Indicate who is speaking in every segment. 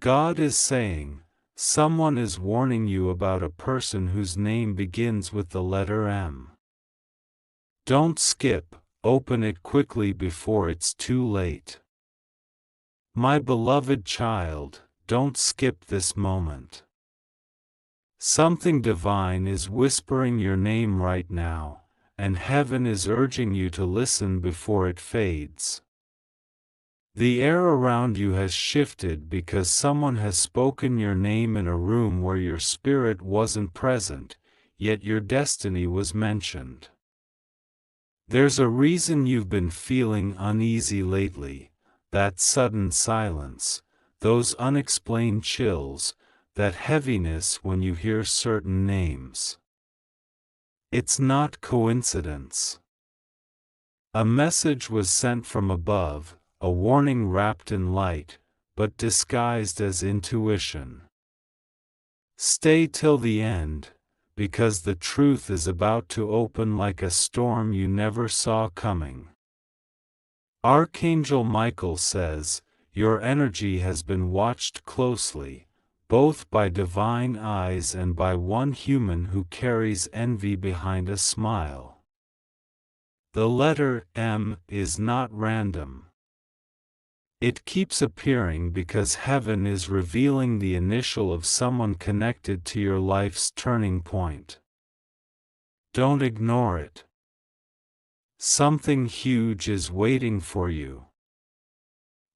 Speaker 1: God is saying, someone is warning you about a person whose name begins with the letter M. Don't skip, open it quickly before it's too late. My beloved child, don't skip this moment. Something divine is whispering your name right now, and heaven is urging you to listen before it fades. The air around you has shifted because someone has spoken your name in a room where your spirit wasn't present, yet your destiny was mentioned. There's a reason you've been feeling uneasy lately, that sudden silence, those unexplained chills, that heaviness when you hear certain names. It's not coincidence. A message was sent from above, a warning wrapped in light, but disguised as intuition. Stay till the end, because the truth is about to open like a storm you never saw coming. Archangel Michael says, your energy has been watched closely, both by divine eyes and by one human who carries envy behind a smile. The letter M is not random. It keeps appearing because heaven is revealing the initial of someone connected to your life's turning point. Don't ignore it. Something huge is waiting for you.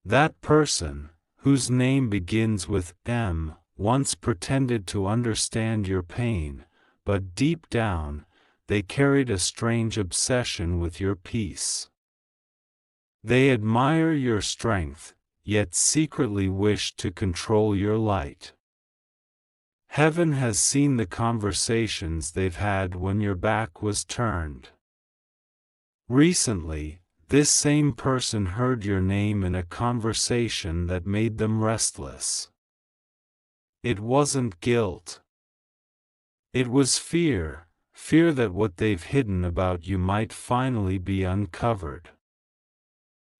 Speaker 1: That person, whose name begins with M, once pretended to understand your pain, but deep down, they carried a strange obsession with your peace. They admire your strength, yet secretly wish to control your light. Heaven has seen the conversations they've had when your back was turned. Recently, this same person heard your name in a conversation that made them restless. It wasn't guilt. It was fear, fear that what they've hidden about you might finally be uncovered.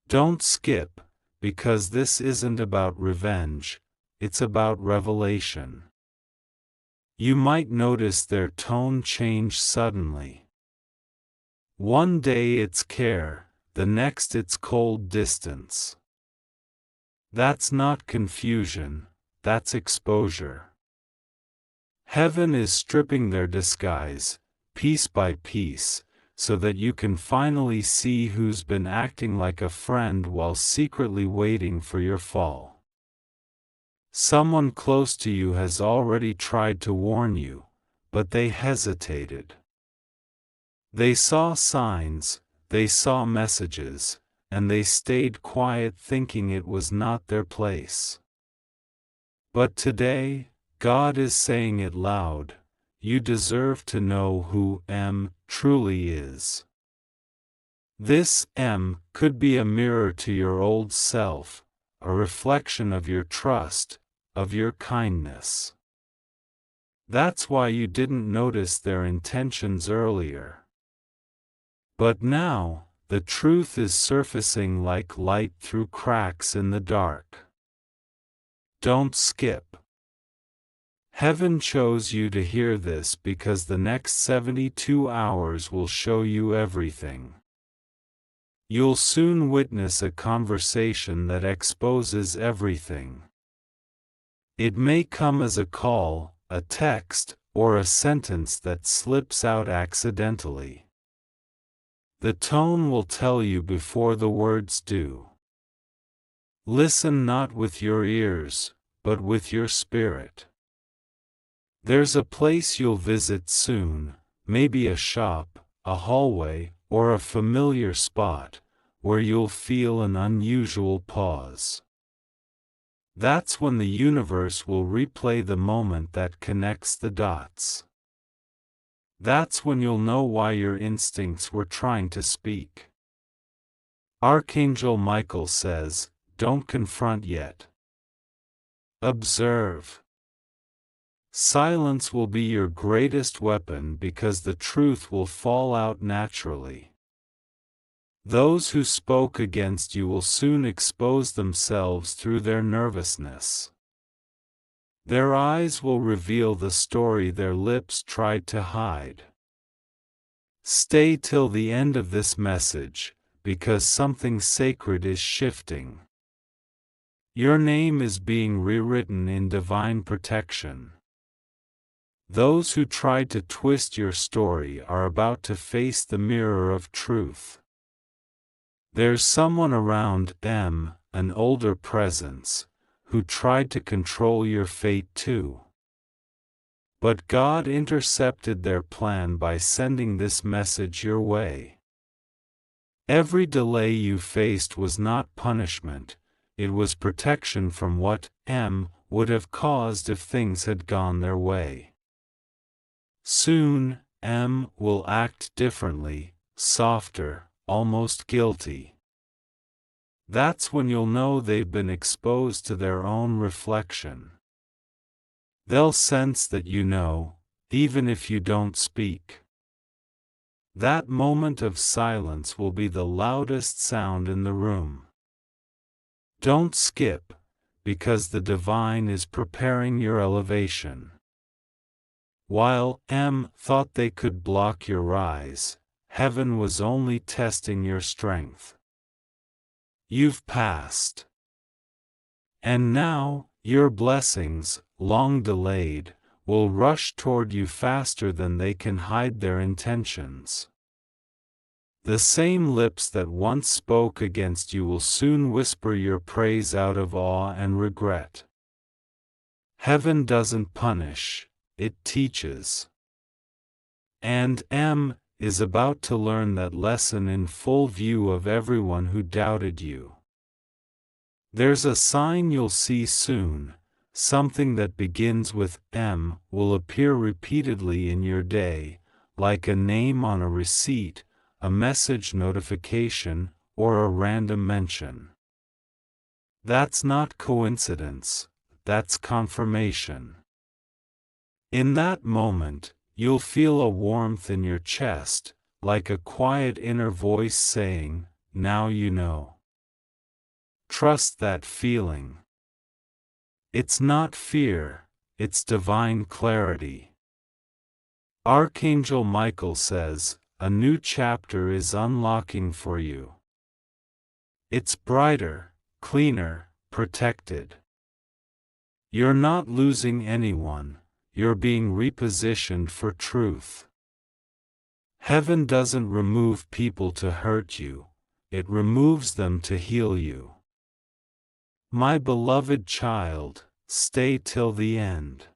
Speaker 1: Don't skip, because this isn't about revenge, it's about revelation. You might notice their tone change suddenly. One day it's care, the next it's cold distance. That's not confusion, that's exposure. Heaven is stripping their disguise, piece by piece, so that you can finally see who's been acting like a friend while secretly waiting for your fall. Someone close to you has already tried to warn you, but they hesitated. They saw signs, they saw messages, and they stayed quiet thinking it was not their place. But today, God is saying it loud, you deserve to know who M truly is. This M could be a mirror to your old self, a reflection of your trust, of your kindness. That's why you didn't notice their intentions earlier. But now, the truth is surfacing like light through cracks in the dark. Don't skip. Heaven chose you to hear this because the next 72 hours will show you everything. You'll soon witness a conversation that exposes everything. It may come as a call, a text, or a sentence that slips out accidentally. The tone will tell you before the words do. Listen not with your ears, but with your spirit. There's a place you'll visit soon, maybe a shop, a hallway, or a familiar spot, where you'll feel an unusual pause. That's when the universe will replay the moment that connects the dots. That's when you'll know why your instincts were trying to speak. Archangel Michael says, don't confront yet. Observe. Silence will be your greatest weapon because the truth will fall out naturally. Those who spoke against you will soon expose themselves through their nervousness. Their eyes will reveal the story their lips tried to hide. Stay till the end of this message, because something sacred is shifting. Your name is being rewritten in divine protection. Those who tried to twist your story are about to face the mirror of truth. There's someone around them, an older presence, who tried to control your fate too. But God intercepted their plan by sending this message your way. Every delay you faced was not punishment, it was protection from what would have caused if things had gone their way. Soon, will act differently, softer, almost guilty. That's when you'll know they've been exposed to their own reflection. They'll sense that you know, even if you don't speak. That moment of silence will be the loudest sound in the room. Don't skip, because the divine is preparing your elevation. While thought they could block your rise, heaven was only testing your strength. You've passed. And now, your blessings, long delayed, will rush toward you faster than they can hide their intentions. The same lips that once spoke against you will soon whisper your praise out of awe and regret. Heaven doesn't punish, it teaches. And is about to learn that lesson in full view of everyone who doubted you. There's a sign you'll see soon, something that begins with will appear repeatedly in your day, like a name on a receipt, a message notification, or a random mention. That's not coincidence, that's confirmation. In that moment, you'll feel a warmth in your chest, like a quiet inner voice saying, "Now you know." Trust that feeling. It's not fear, it's divine clarity. Archangel Michael says, a new chapter is unlocking for you. It's brighter, cleaner, protected. You're not losing anyone, you're being repositioned for truth. Heaven doesn't remove people to hurt you, it removes them to heal you. My beloved child, stay till the end.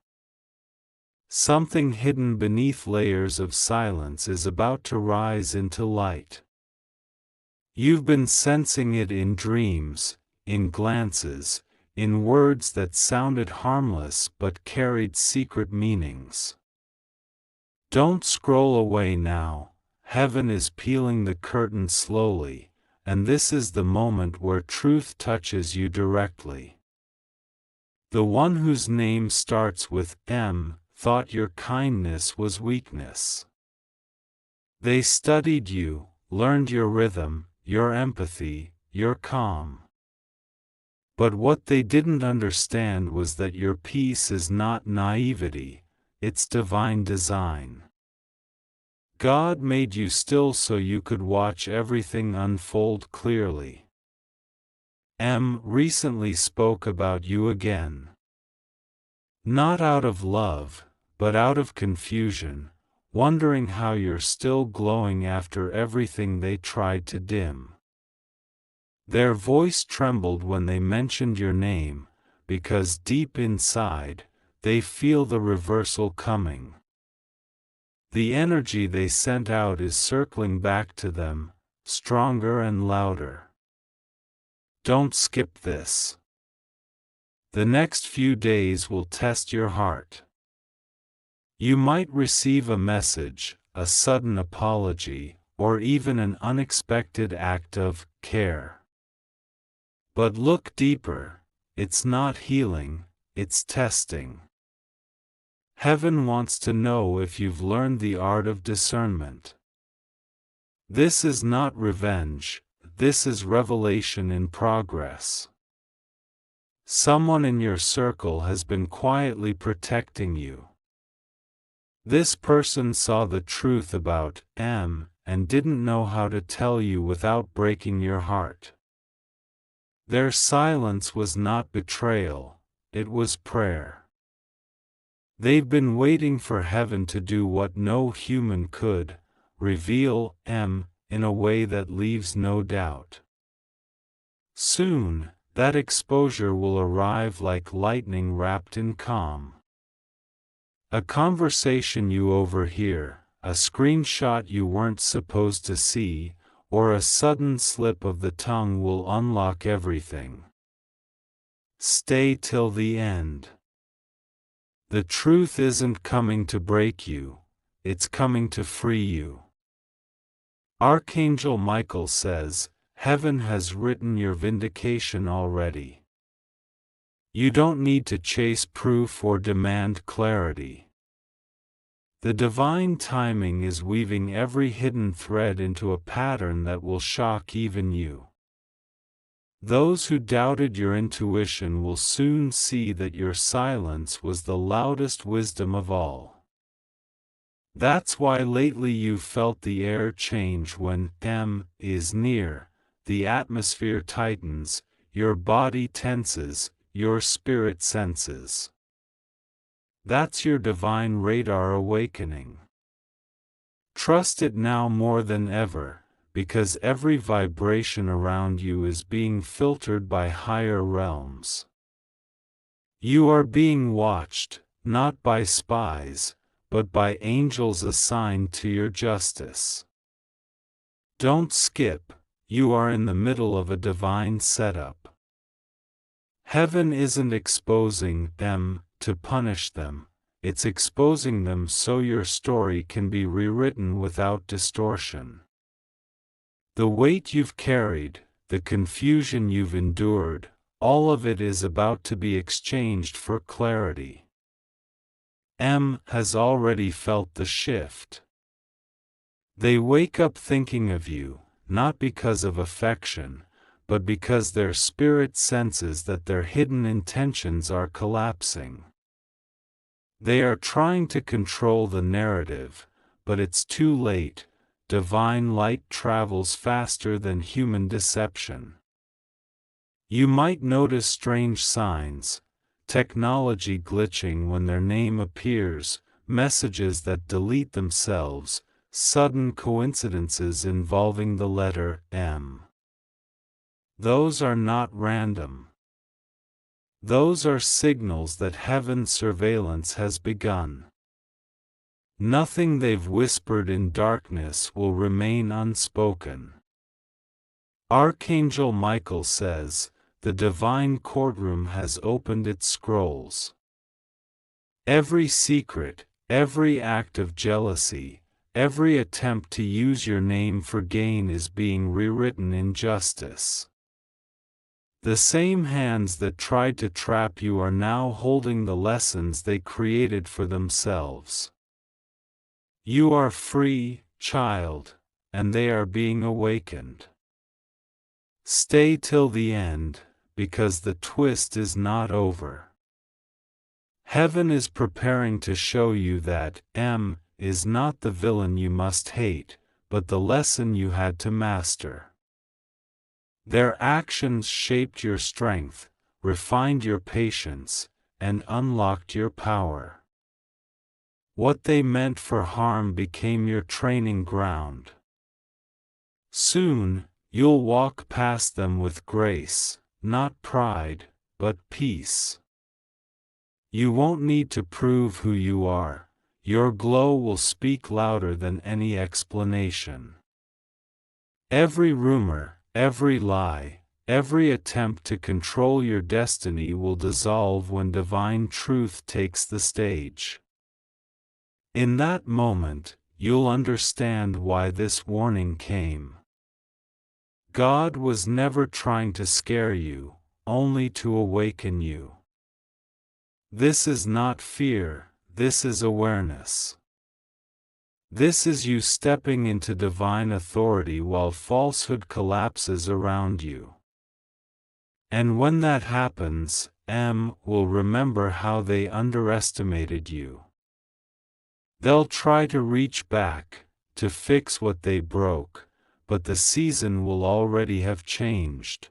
Speaker 1: Something hidden beneath layers of silence is about to rise into light. You've been sensing it in dreams, in glances, in words that sounded harmless but carried secret meanings. Don't scroll away now, heaven is peeling the curtain slowly, and this is the moment where truth touches you directly. The one whose name starts with thought your kindness was weakness. They studied you, learned your rhythm, your empathy, your calm. But what they didn't understand was that your peace is not naivety, it's divine design. God made you still so you could watch everything unfold clearly. Recently spoke about you again. Not out of love, but out of confusion, wondering how you're still glowing after everything they tried to dim. Their voice trembled when they mentioned your name, because deep inside, they feel the reversal coming. The energy they sent out is circling back to them, stronger and louder. Don't skip this. The next few days will test your heart. You might receive a message, a sudden apology, or even an unexpected act of care. But look deeper, it's not healing, it's testing. Heaven wants to know if you've learned the art of discernment. This is not revenge, this is revelation in progress. Someone in your circle has been quietly protecting you. This person saw the truth about M and didn't know how to tell you without breaking your heart. Their silence was not betrayal, it was prayer. They've been waiting for heaven to do what no human could, reveal M in a way that leaves no doubt. Soon, that exposure will arrive like lightning wrapped in calm. A conversation you overhear, a screenshot you weren't supposed to see, or a sudden slip of the tongue will unlock everything. Stay till the end. The truth isn't coming to break you, it's coming to free you. Archangel Michael says, "Heaven has written your vindication already." You don't need to chase proof or demand clarity. The divine timing is weaving every hidden thread into a pattern that will shock even you. Those who doubted your intuition will soon see that your silence was the loudest wisdom of all. That's why lately you've felt the air change when M is near, the atmosphere tightens, your body tenses, your spirit senses. That's your divine radar awakening. Trust it now more than ever, because every vibration around you is being filtered by higher realms. You are being watched, not by spies, but by angels assigned to your justice. Don't skip, you are in the middle of a divine setup. Heaven isn't exposing them to punish them, it's exposing them so your story can be rewritten without distortion. The weight you've carried, the confusion you've endured, all of it is about to be exchanged for clarity. M has already felt the shift. They wake up thinking of you, not because of affection, but because their spirit senses that their hidden intentions are collapsing. They are trying to control the narrative, but it's too late. Divine light travels faster than human deception. You might notice strange signs, technology glitching when their name appears, messages that delete themselves, sudden coincidences involving the letter M. Those are not random. Those are signals that heaven's surveillance has begun. Nothing they've whispered in darkness will remain unspoken. Archangel Michael says, the divine courtroom has opened its scrolls. Every secret, every act of jealousy, every attempt to use your name for gain is being rewritten in justice. The same hands that tried to trap you are now holding the lessons they created for themselves. You are free, child, and they are being awakened. Stay till the end, because the twist is not over. Heaven is preparing to show you that M is not the villain you must hate, but the lesson you had to master. Their actions shaped your strength, refined your patience, and unlocked your power. What they meant for harm became your training ground. Soon, you'll walk past them with grace, not pride, but peace. You won't need to prove who you are, your glow will speak louder than any explanation. Every rumor, every lie, every attempt to control your destiny will dissolve when divine truth takes the stage. In that moment, you'll understand why this warning came. God was never trying to scare you, only to awaken you. This is not fear, this is awareness. This is you stepping into divine authority while falsehood collapses around you. And when that happens, M will remember how they underestimated you. They'll try to reach back, to fix what they broke, but the season will already have changed.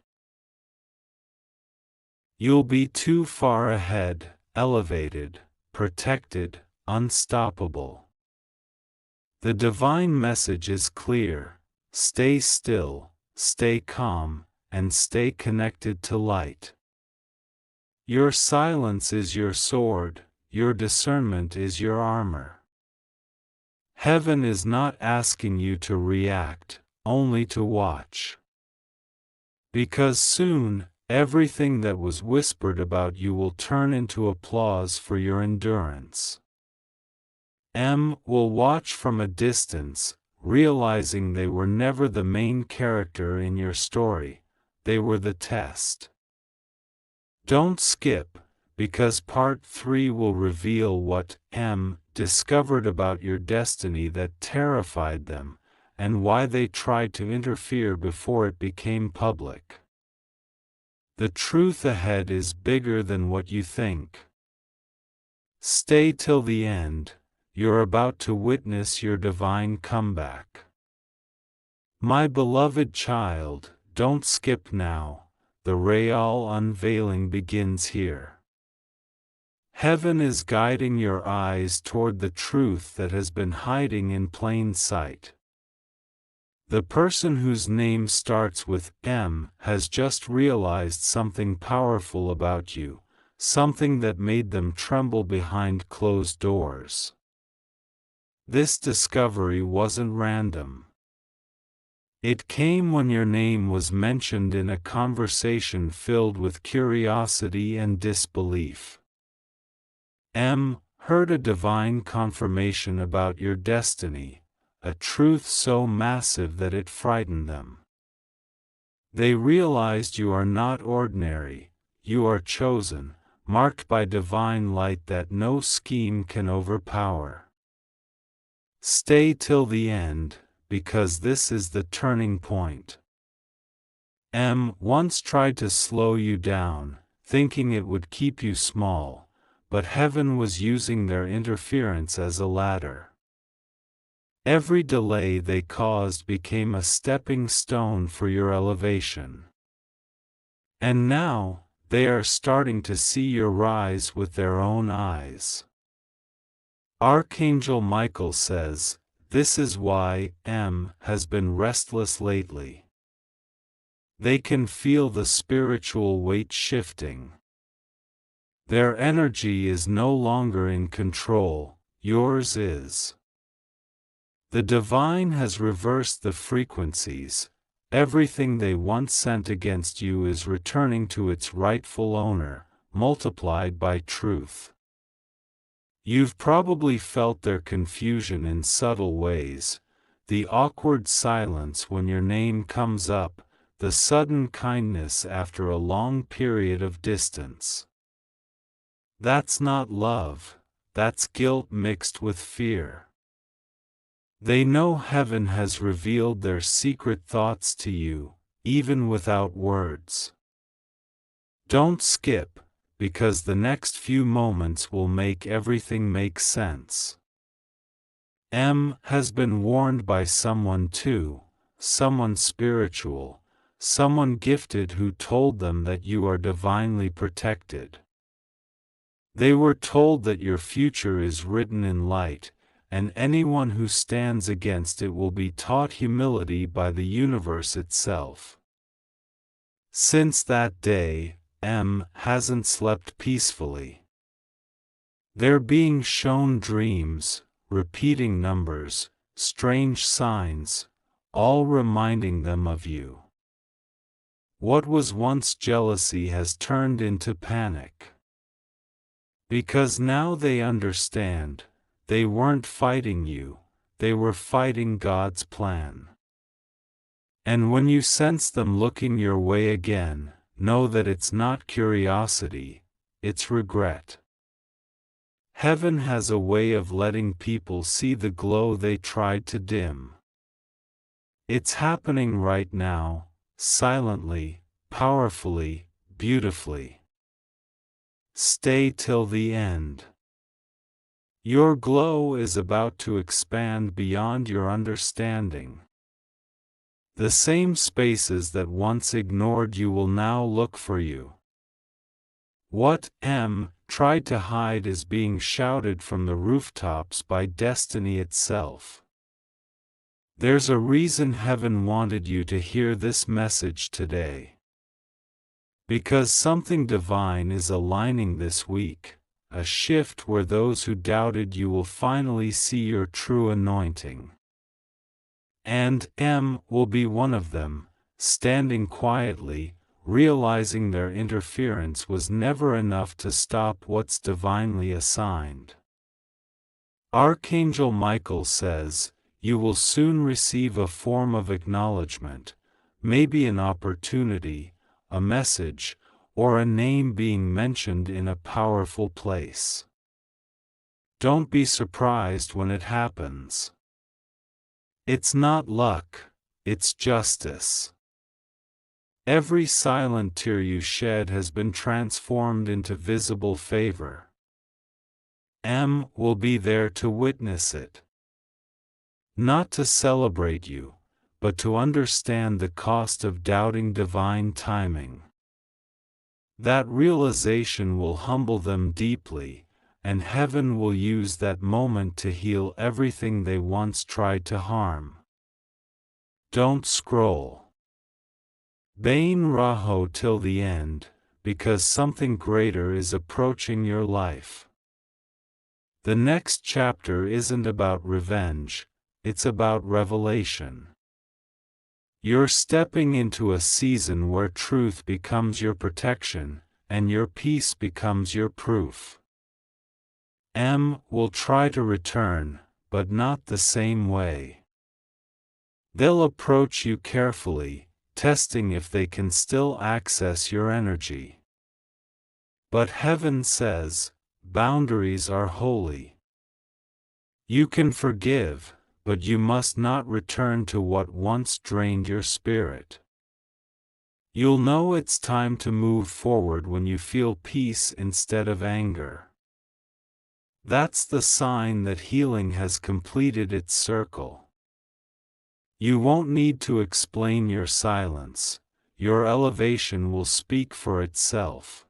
Speaker 1: You'll be too far ahead, elevated, protected, unstoppable. The divine message is clear: stay still, stay calm, and stay connected to light. Your silence is your sword, your discernment is your armor. Heaven is not asking you to react, only to watch. Because soon, everything that was whispered about you will turn into applause for your endurance. M will watch from a distance, realizing they were never the main character in your story, they were the test. Don't skip, because part 3 will reveal what M discovered about your destiny that terrified them, and why they tried to interfere before it became public. The truth ahead is bigger than what you think. Stay till the end, you're about to witness your divine comeback. My beloved child, don't skip now, the real unveiling begins here. Heaven is guiding your eyes toward the truth that has been hiding in plain sight. The person whose name starts with M has just realized something powerful about you, something that made them tremble behind closed doors. This discovery wasn't random. It came when your name was mentioned in a conversation filled with curiosity and disbelief. M heard a divine confirmation about your destiny, a truth so massive that it frightened them. They realized you are not ordinary, you are chosen, marked by divine light that no scheme can overpower. Stay till the end, because this is the turning point. M once tried to slow you down, thinking it would keep you small, but heaven was using their interference as a ladder. Every delay they caused became a stepping stone for your elevation. And now, they are starting to see your rise with their own eyes. Archangel Michael says, this is why M has been restless lately. They can feel the spiritual weight shifting. Their energy is no longer in control, yours is. The divine has reversed the frequencies. Everything they once sent against you is returning to its rightful owner, multiplied by truth. You've probably felt their confusion in subtle ways, the awkward silence when your name comes up, the sudden kindness after a long period of distance. That's not love, that's guilt mixed with fear. They know heaven has revealed their secret thoughts to you, even without words. Don't skip, because the next few moments will make everything make sense. M has been warned by someone too, someone spiritual, someone gifted who told them that you are divinely protected. They were told that your future is written in light, and anyone who stands against it will be taught humility by the universe itself. Since that day, M hasn't slept peacefully. They're being shown dreams, repeating numbers, strange signs, all reminding them of you. What was once jealousy has turned into panic. Because now they understand, they weren't fighting you, they were fighting God's plan. And when you sense them looking your way again, know that it's not curiosity, it's regret. Heaven has a way of letting people see the glow they tried to dim. It's happening right now, silently, powerfully, beautifully. Stay till the end. Your glow is about to expand beyond your understanding. The same spaces that once ignored you will now look for you. What tried to hide is being shouted from the rooftops by destiny itself. There's a reason heaven wanted you to hear this message today. Because something divine is aligning this week, a shift where those who doubted you will finally see your true anointing. And will be one of them, standing quietly, realizing their interference was never enough to stop what's divinely assigned. Archangel Michael says, you will soon receive a form of acknowledgement, maybe an opportunity, a message, or a name being mentioned in a powerful place. Don't be surprised when it happens. It's not luck, it's justice. Every silent tear you shed has been transformed into visible favor. Will be there to witness it. Not to celebrate you, but to understand the cost of doubting divine timing. That realization will humble them deeply, and heaven will use that moment to heal everything they once tried to harm. Don't scroll. Bain Raho till the end, because something greater is approaching your life. The next chapter isn't about revenge, it's about revelation. You're stepping into a season where truth becomes your protection, and your peace becomes your proof. Will try to return, but not the same way. They'll approach you carefully, testing if they can still access your energy. But heaven says, boundaries are holy. You can forgive, but you must not return to what once drained your spirit. You'll know it's time to move forward when you feel peace instead of anger. That's the sign that healing has completed its circle. You won't need to explain your silence, your elevation will speak for itself.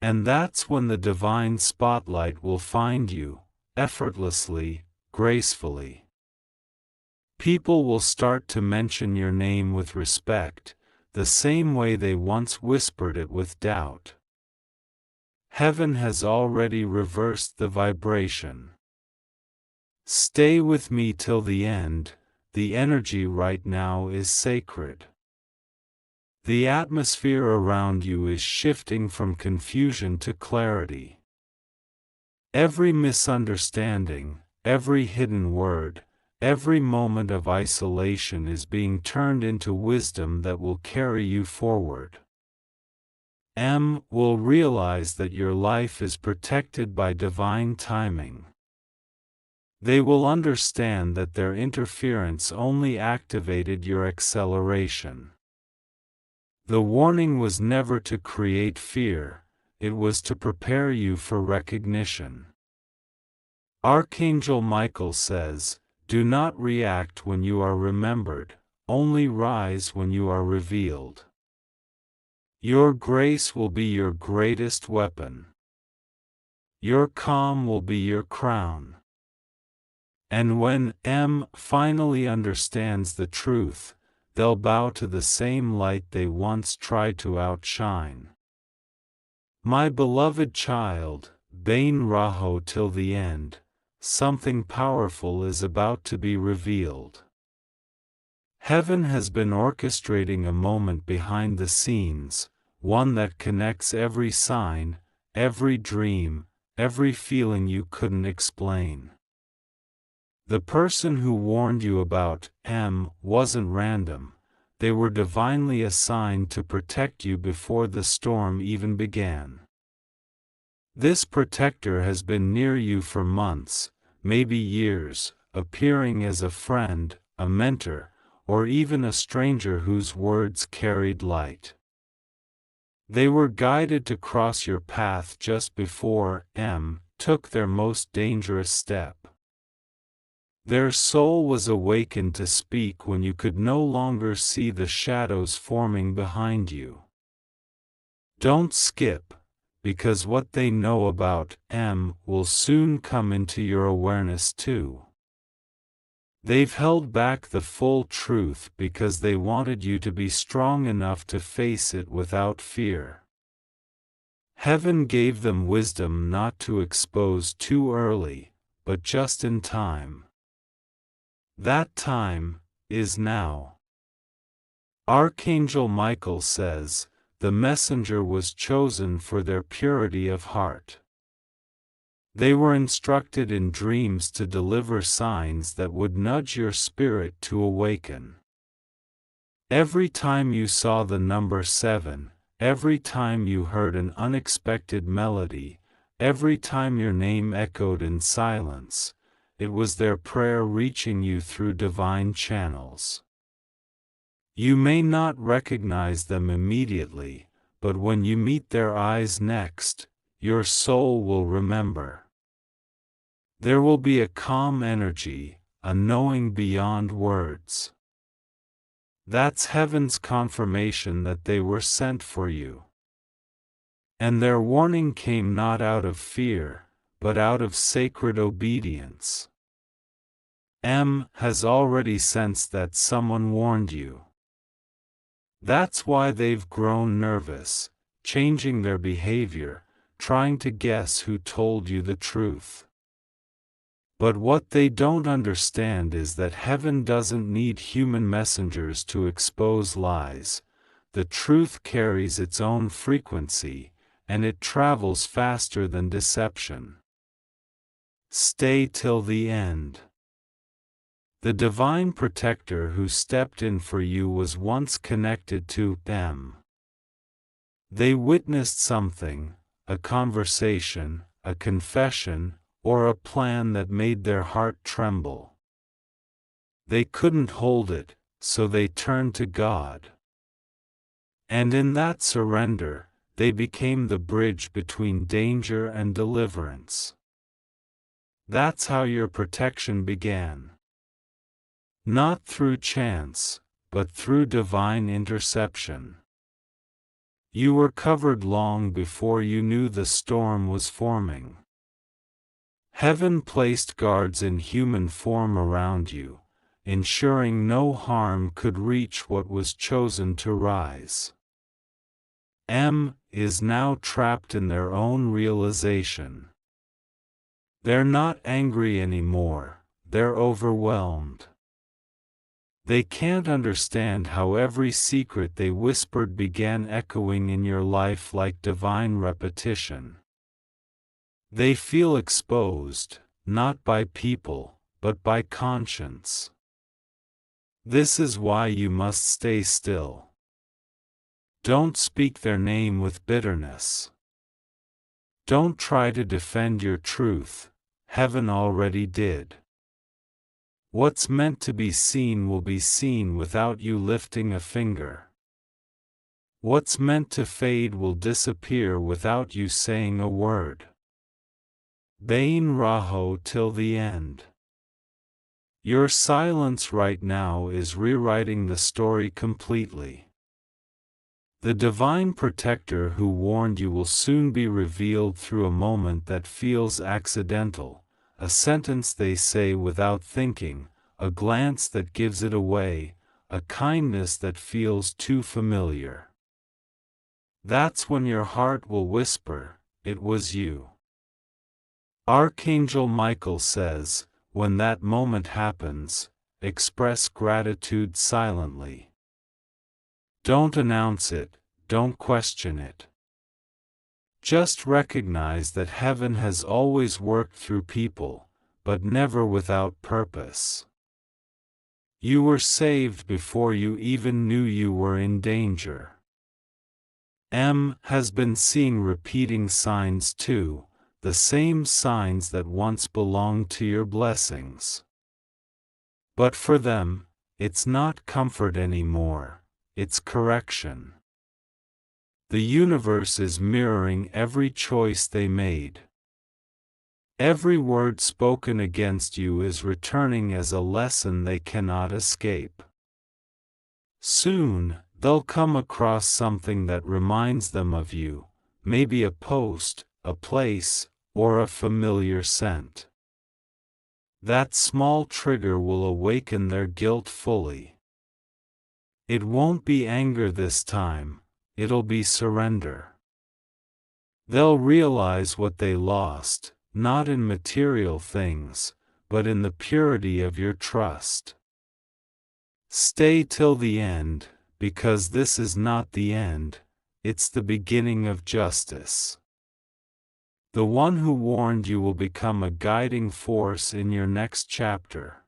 Speaker 1: And that's when the divine spotlight will find you, effortlessly, gracefully. People will start to mention your name with respect, the same way they once whispered it with doubt. Heaven has already reversed the vibration. Stay with me till the end, the energy right now is sacred. The atmosphere around you is shifting from confusion to clarity. Every misunderstanding, every hidden word, every moment of isolation is being turned into wisdom that will carry you forward. Will realize that your life is protected by divine timing. They will understand that their interference only activated your acceleration. The warning was never to create fear, it was to prepare you for recognition. Archangel Michael says, do not react when you are remembered, only rise when you are revealed. Your grace will be your greatest weapon. Your calm will be your crown. And when finally understands the truth, they'll bow to the same light they once tried to outshine. My beloved child, Bain Raho till the end, something powerful is about to be revealed. Heaven has been orchestrating a moment behind the scenes, one that connects every sign, every dream, every feeling you couldn't explain. The person who warned you about wasn't random, they were divinely assigned to protect you before the storm even began. This protector has been near you for months, maybe years, appearing as a friend, a mentor, or even a stranger whose words carried light. They were guided to cross your path just before M took their most dangerous step. Their soul was awakened to speak when you could no longer see the shadows forming behind you. Don't skip, because what they know about M will soon come into your awareness too. They've held back the full truth because they wanted you to be strong enough to face it without fear. Heaven gave them wisdom not to expose too early, but just in time. That time is now. Archangel Michael says, the messenger was chosen for their purity of heart. They were instructed in dreams to deliver signs that would nudge your spirit to awaken. Every time you saw the number 7, every time you heard an unexpected melody, every time your name echoed in silence, it was their prayer reaching you through divine channels. You may not recognize them immediately, but when you meet their eyes next, your soul will remember. There will be a calm energy, a knowing beyond words. That's heaven's confirmation that they were sent for you. And their warning came not out of fear, but out of sacred obedience. M has already sensed that someone warned you. That's why they've grown nervous, changing their behavior, trying to guess who told you the truth. But what they don't understand is that heaven doesn't need human messengers to expose lies. The truth carries its own frequency, and it travels faster than deception. Stay till the end. The divine protector who stepped in for you was once connected to them. They witnessed something, a conversation, a confession, or a plan that made their heart tremble. They couldn't hold it, so they turned to God. And in that surrender, they became the bridge between danger and deliverance. That's how your protection began. Not through chance, but through divine interception. You were covered long before you knew the storm was forming. Heaven placed guards in human form around you, ensuring no harm could reach what was chosen to rise. M is now trapped in their own realization. They're not angry anymore, they're overwhelmed. They can't understand how every secret they whispered began echoing in your life like divine repetition. They feel exposed, not by people, but by conscience. This is why you must stay still. Don't speak their name with bitterness. Don't try to defend your truth, heaven already did. What's meant to be seen will be seen without you lifting a finger. What's meant to fade will disappear without you saying a word. Bain Raho till the end. Your silence right now is rewriting the story completely. The divine protector who warned you will soon be revealed through a moment that feels accidental, a sentence they say without thinking, a glance that gives it away, a kindness that feels too familiar. That's when your heart will whisper, "It was you." Archangel Michael says, when that moment happens, express gratitude silently. Don't announce it, don't question it. Just recognize that heaven has always worked through people, but never without purpose. You were saved before you even knew you were in danger. M has been seeing repeating signs too, the same signs that once belonged to your blessings. But for them, it's not comfort anymore, it's correction. The universe is mirroring every choice they made. Every word spoken against you is returning as a lesson they cannot escape. Soon, they'll come across something that reminds them of you, maybe a post, a place, or a familiar scent. That small trigger will awaken their guilt fully. It won't be anger this time, it'll be surrender. They'll realize what they lost, not in material things, but in the purity of your trust. Stay till the end, because this is not the end, it's the beginning of justice. The one who warned you will become a guiding force in your next chapter.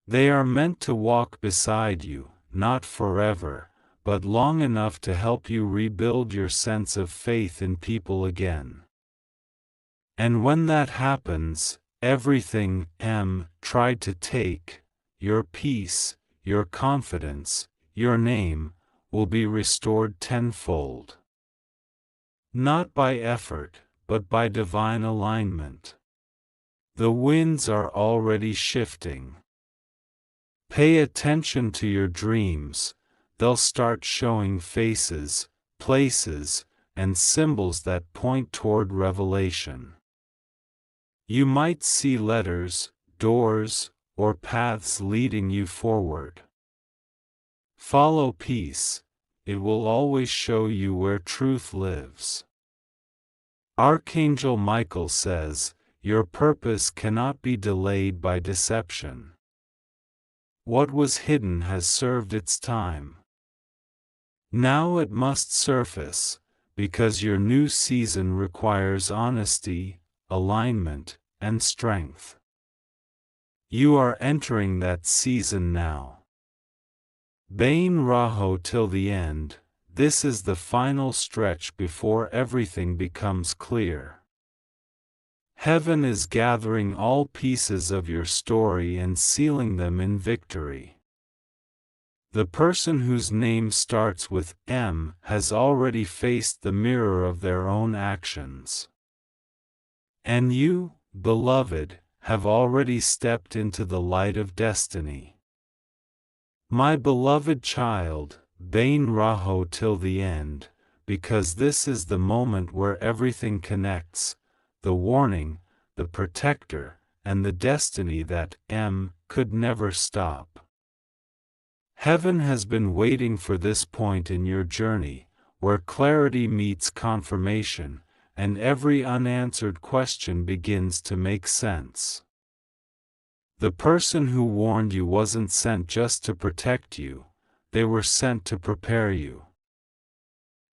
Speaker 1: They are meant to walk beside you, not forever, but long enough to help you rebuild your sense of faith in people again. And when that happens, everything tried to take, your peace, your confidence, your name, will be restored tenfold. Not by effort, but by divine alignment. The winds are already shifting. Pay attention to your dreams, they'll start showing faces, places, and symbols that point toward revelation. You might see letters, doors, or paths leading you forward. Follow peace, it will always show you where truth lives. Archangel Michael says, your purpose cannot be delayed by deception. What was hidden has served its time. Now it must surface, because your new season requires honesty, alignment, and strength. You are entering that season now. Bain Raho till the end, this is the final stretch before everything becomes clear. Heaven is gathering all pieces of your story and sealing them in victory. The person whose name starts with M has already faced the mirror of their own actions. And you, beloved, have already stepped into the light of destiny. My beloved child, Bain Raho till the end, because this is the moment where everything connects, the warning, the protector, and the destiny that could never stop. Heaven has been waiting for this point in your journey, where clarity meets confirmation, and every unanswered question begins to make sense. The person who warned you wasn't sent just to protect you, they were sent to prepare you.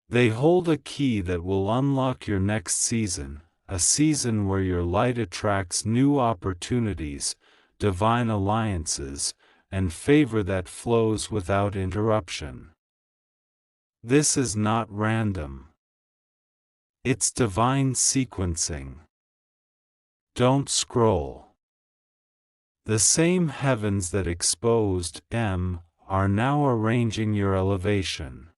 Speaker 1: They hold a key that will unlock your next season, a season where your light attracts new opportunities, divine alliances, and favor that flows without interruption. This is not random. It's divine sequencing. Don't scroll. The same heavens that exposed are now arranging your elevation.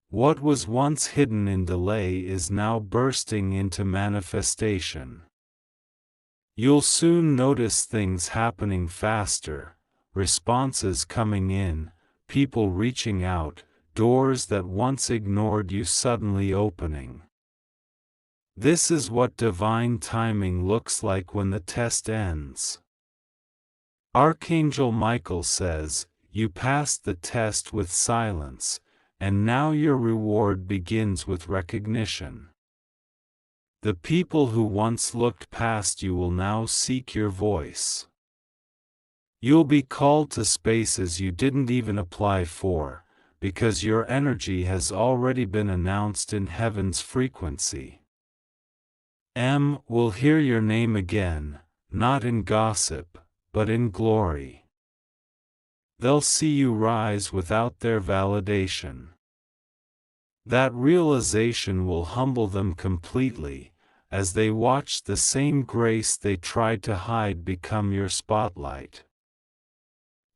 Speaker 1: What was once hidden in delay is now bursting into manifestation. You'll soon notice things happening faster, responses coming in, people reaching out, doors that once ignored you suddenly opening. This is what divine timing looks like when the test ends. Archangel Michael says, you passed the test with silence, and now your reward begins with recognition. The people who once looked past you will now seek your voice. You'll be called to spaces you didn't even apply for, because your energy has already been announced in heaven's frequency. Will hear your name again, not in gossip, but in glory. They'll see you rise without their validation. That realization will humble them completely, as they watch the same grace they tried to hide become your spotlight.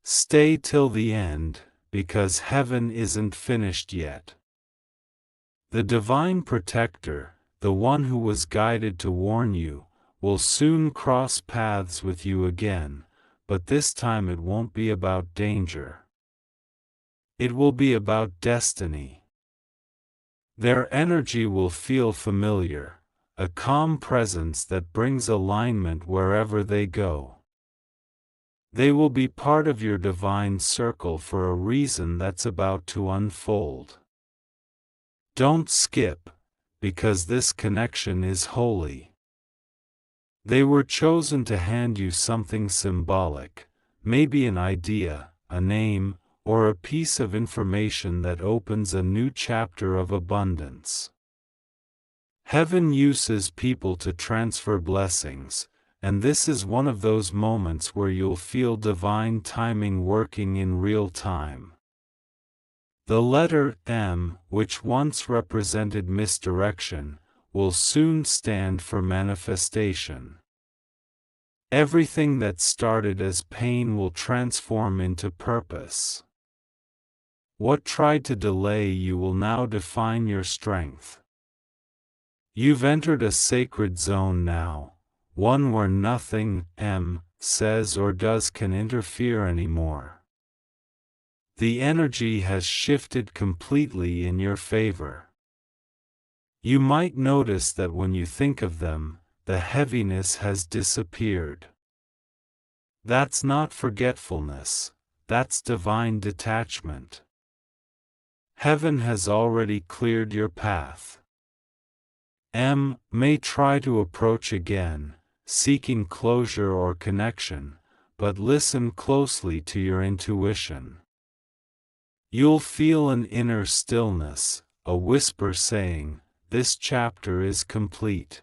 Speaker 1: Stay till the end, because heaven isn't finished yet. The divine protector, the one who was guided to warn you, will soon cross paths with you again, but this time it won't be about danger. It will be about destiny. Their energy will feel familiar, a calm presence that brings alignment wherever they go. They will be part of your divine circle for a reason that's about to unfold. Don't skip, because this connection is holy. They were chosen to hand you something symbolic, maybe an idea, a name, or a piece of information that opens a new chapter of abundance. Heaven uses people to transfer blessings, and this is one of those moments where you'll feel divine timing working in real time. The letter M, which once represented misdirection, will soon stand for manifestation. Everything that started as pain will transform into purpose. What tried to delay you will now define your strength. You've entered a sacred zone now, one where nothing M says or does can interfere anymore. The energy has shifted completely in your favor. You might notice that when you think of them, the heaviness has disappeared. That's not forgetfulness, that's divine detachment. Heaven has already cleared your path. M may try to approach again, seeking closure or connection, but listen closely to your intuition. You'll feel an inner stillness, a whisper saying, "This chapter is complete."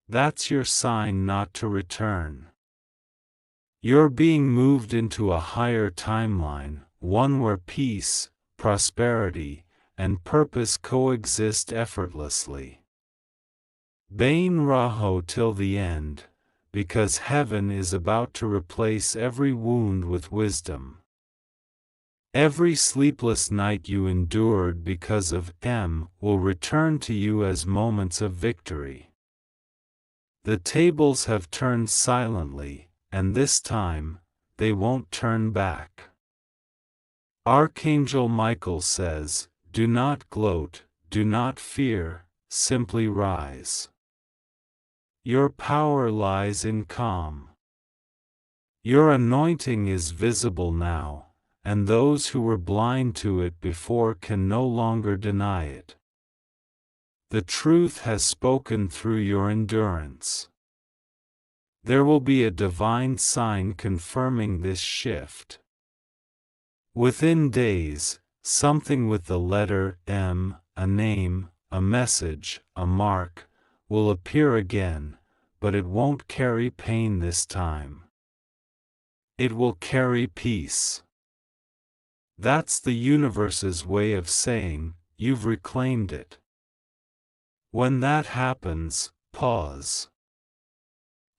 Speaker 1: That's your sign not to return. You're being moved into a higher timeline, one where peace, prosperity, and purpose coexist effortlessly. Bain Raho till the end, because heaven is about to replace every wound with wisdom. Every sleepless night you endured because of M will return to you as moments of victory. The tables have turned silently, and this time, they won't turn back. Archangel Michael says, "Do not gloat, do not fear, simply rise." Your power lies in calm. Your anointing is visible now, and those who were blind to it before can no longer deny it. The truth has spoken through your endurance. There will be a divine sign confirming this shift. Within days, something with the letter M, a name, a message, a mark, will appear again, but it won't carry pain this time. It will carry peace. That's the universe's way of saying, you've reclaimed it. When that happens, pause.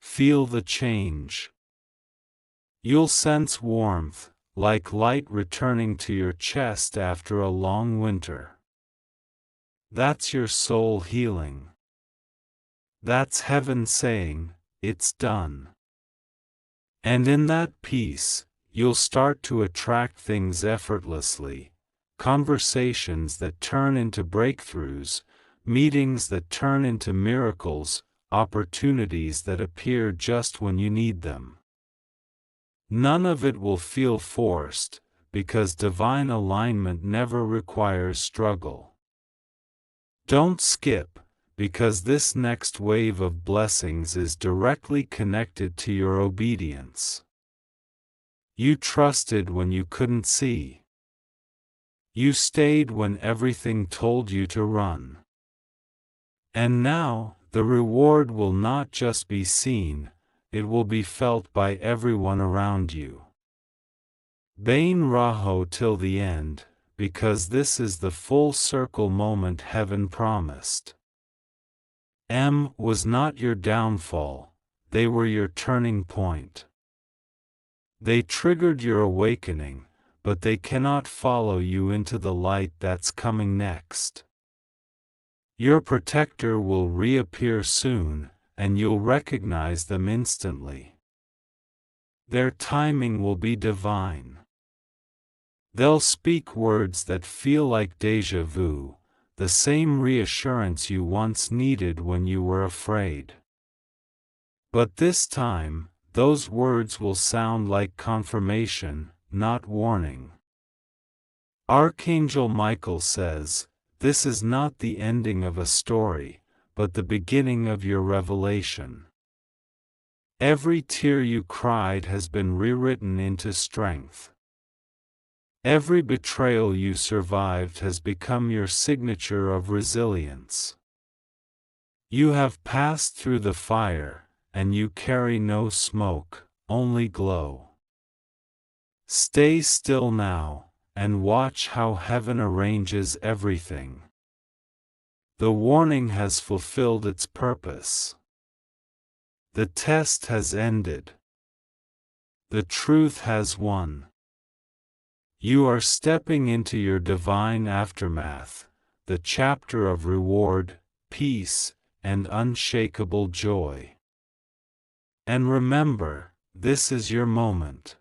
Speaker 1: Feel the change. You'll sense warmth, like light returning to your chest after a long winter. That's your soul healing. That's heaven saying, it's done. And in that peace, you'll start to attract things effortlessly, conversations that turn into breakthroughs, meetings that turn into miracles, opportunities that appear just when you need them. None of it will feel forced, because divine alignment never requires struggle. Don't skip, because this next wave of blessings is directly connected to your obedience. You trusted when you couldn't see. You stayed when everything told you to run. And now, the reward will not just be seen, it will be felt by everyone around you. Bain Raho till the end, because this is the full circle moment heaven promised. M was not your downfall, they were your turning point. They triggered your awakening, but they cannot follow you into the light that's coming next. Your protector will reappear soon, and you'll recognize them instantly. Their timing will be divine. They'll speak words that feel like déjà vu, the same reassurance you once needed when you were afraid. But this time, those words will sound like confirmation, not warning. Archangel Michael says, "This is not the ending of a story, but the beginning of your revelation." Every tear you cried has been rewritten into strength. Every betrayal you survived has become your signature of resilience. You have passed through the fire, and you carry no smoke, only glow. Stay still now, and watch how heaven arranges everything. The warning has fulfilled its purpose. The test has ended. The truth has won. You are stepping into your divine aftermath, the chapter of reward, peace, and unshakable joy. And remember, this is your moment.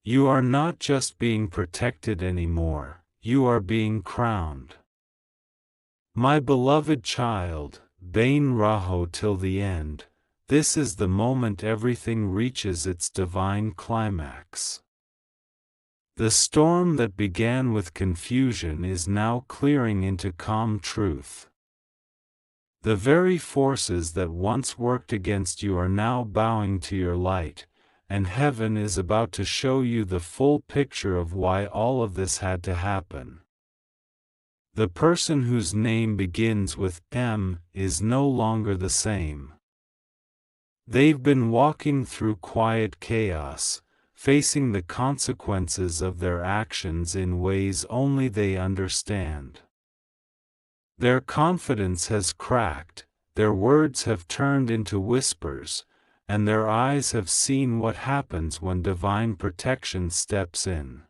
Speaker 1: You are not just being protected anymore, you are being crowned. My beloved child, Bain Raho till the end, this is the moment everything reaches its divine climax. The storm that began with confusion is now clearing into calm truth. The very forces that once worked against you are now bowing to your light, and heaven is about to show you the full picture of why all of this had to happen. The person whose name begins with M is no longer the same. They've been walking through quiet chaos, facing the consequences of their actions in ways only they understand. Their confidence has cracked, their words have turned into whispers, and their eyes have seen what happens when divine protection steps in.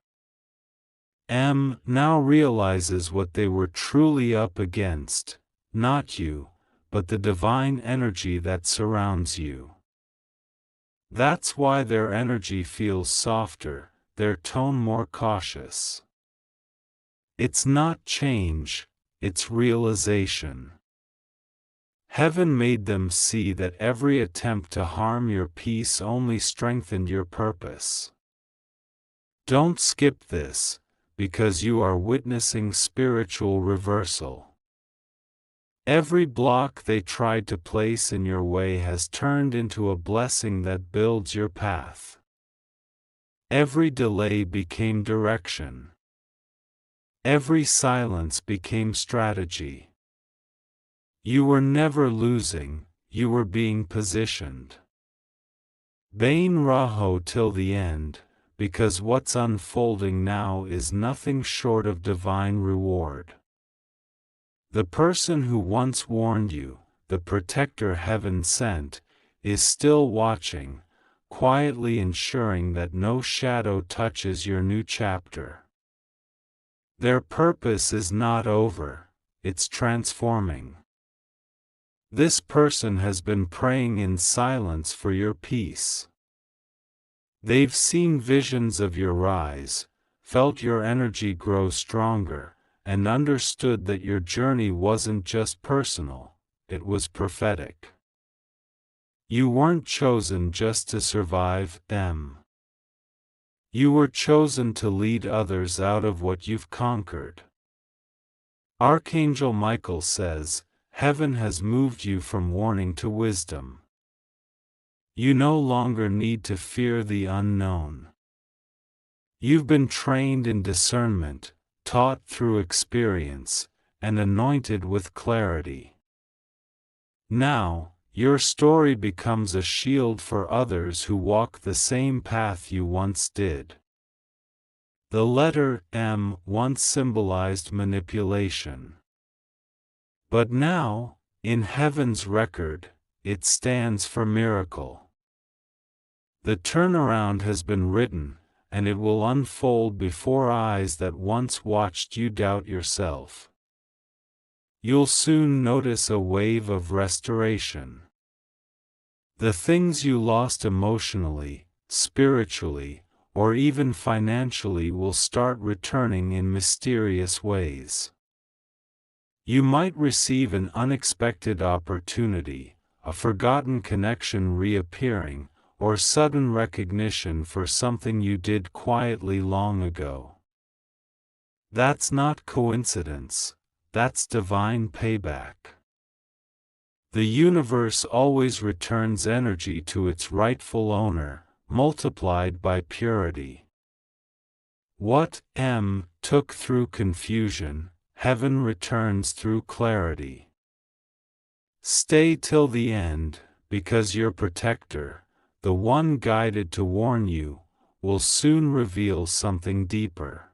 Speaker 1: M now realizes what they were truly up against, not you, but the divine energy that surrounds you. That's why their energy feels softer, their tone more cautious. It's not change, it's realization. Heaven made them see that every attempt to harm your peace only strengthened your purpose. Don't skip this, because you are witnessing spiritual reversal. Every block they tried to place in your way has turned into a blessing that builds your path. Every delay became direction. Every silence became strategy. You were never losing, you were being positioned. Bain Raho till the end, because what's unfolding now is nothing short of divine reward. The person who once warned you, the protector heaven sent, is still watching, quietly ensuring that no shadow touches your new chapter. Their purpose is not over, it's transforming. This person has been praying in silence for your peace. They've seen visions of your rise, felt your energy grow stronger, and understood that your journey wasn't just personal, it was prophetic. You weren't chosen just to survive them. You were chosen to lead others out of what you've conquered. Archangel Michael says, heaven has moved you from warning to wisdom. You no longer need to fear the unknown. You've been trained in discernment, taught through experience, and anointed with clarity. Now, your story becomes a shield for others who walk the same path you once did. The letter M once symbolized manipulation. But now, in heaven's record, it stands for miracle. The turnaround has been written, and it will unfold before eyes that once watched you doubt yourself. you'll soon notice a wave of restoration. The things you lost emotionally, spiritually, or even financially will start returning in mysterious ways. You might receive an unexpected opportunity, a forgotten connection reappearing, or sudden recognition for something you did quietly long ago. That's not coincidence, that's divine payback. The universe always returns energy to its rightful owner, multiplied by purity. What took through confusion, heaven returns through clarity. Stay till the end, because your protector, the one guided to warn you, will soon reveal something deeper.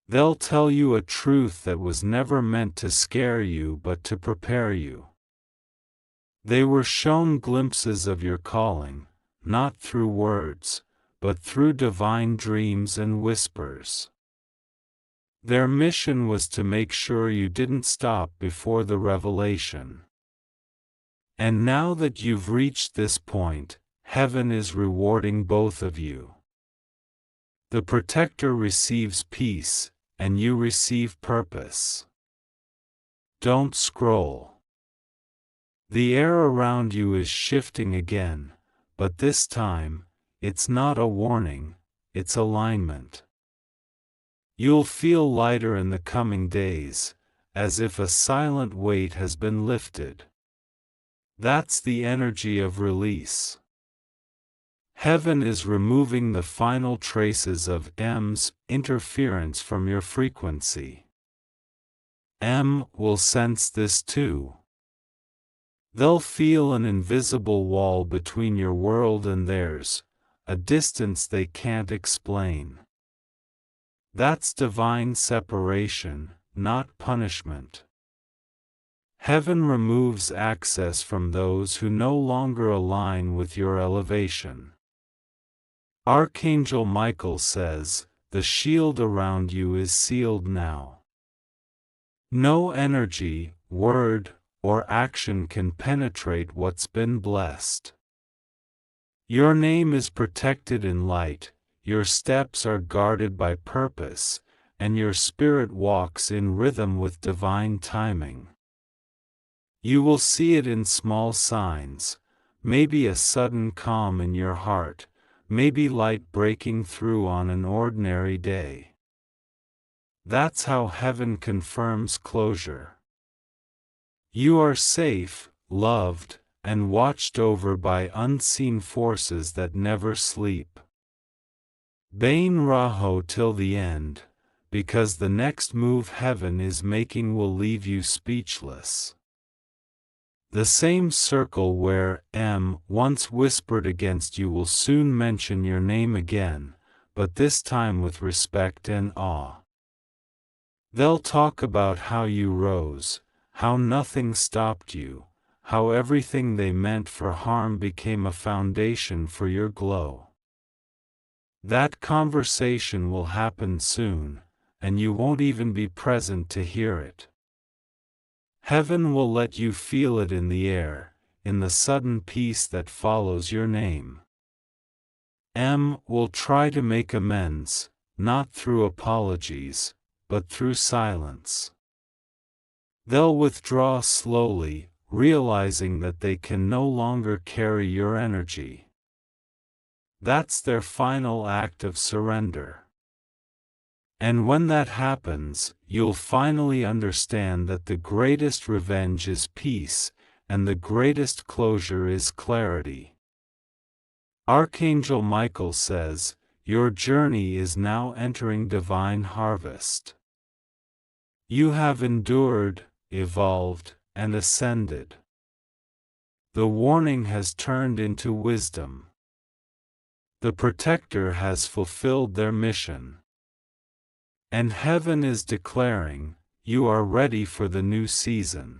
Speaker 1: They'll tell you a truth that was never meant to scare you but to prepare you. They were shown glimpses of your calling, not through words, but through divine dreams and whispers. Their mission was to make sure you didn't stop before the revelation. And now that you've reached this point, heaven is rewarding both of you. The protector receives peace, and you receive purpose. Don't scroll. The air around you is shifting again, but this time, it's not a warning, it's alignment. You'll feel lighter in the coming days, as if a silent weight has been lifted. That's the energy of release. Heaven is removing the final traces of M's interference from your frequency. M will sense this too. They'll feel an invisible wall between your world and theirs, a distance they can't explain. That's divine separation, not punishment. Heaven removes access from those who no longer align with your elevation. Archangel Michael says, "The shield around you is sealed now. No energy, word, or action can penetrate what's been blessed. Your name is protected in light, your steps are guarded by purpose, and your spirit walks in rhythm with divine timing." You will see it in small signs, maybe a sudden calm in your heart, maybe light breaking through on an ordinary day. That's how heaven confirms closure. You are safe, loved, and watched over by unseen forces that never sleep. Bain Raho till the end, because the next move heaven is making will leave you speechless. The same circle where M once whispered against you will soon mention your name again, but this time with respect and awe. They'll talk about how you rose, how nothing stopped you, how everything they meant for harm became a foundation for your glow. That conversation will happen soon, and you won't even be present to hear it. Heaven will let you feel it in the air, in the sudden peace that follows your name. M will try to make amends, not through apologies, but through silence. They'll withdraw slowly, realizing that they can no longer carry your energy. That's their final act of surrender. And when that happens, you'll finally understand that the greatest revenge is peace, and the greatest closure is clarity. Archangel Michael says, "Your journey is now entering divine harvest. You have endured, evolved, and ascended. The warning has turned into wisdom. The protector has fulfilled their mission. And heaven is declaring, you are ready for the new season."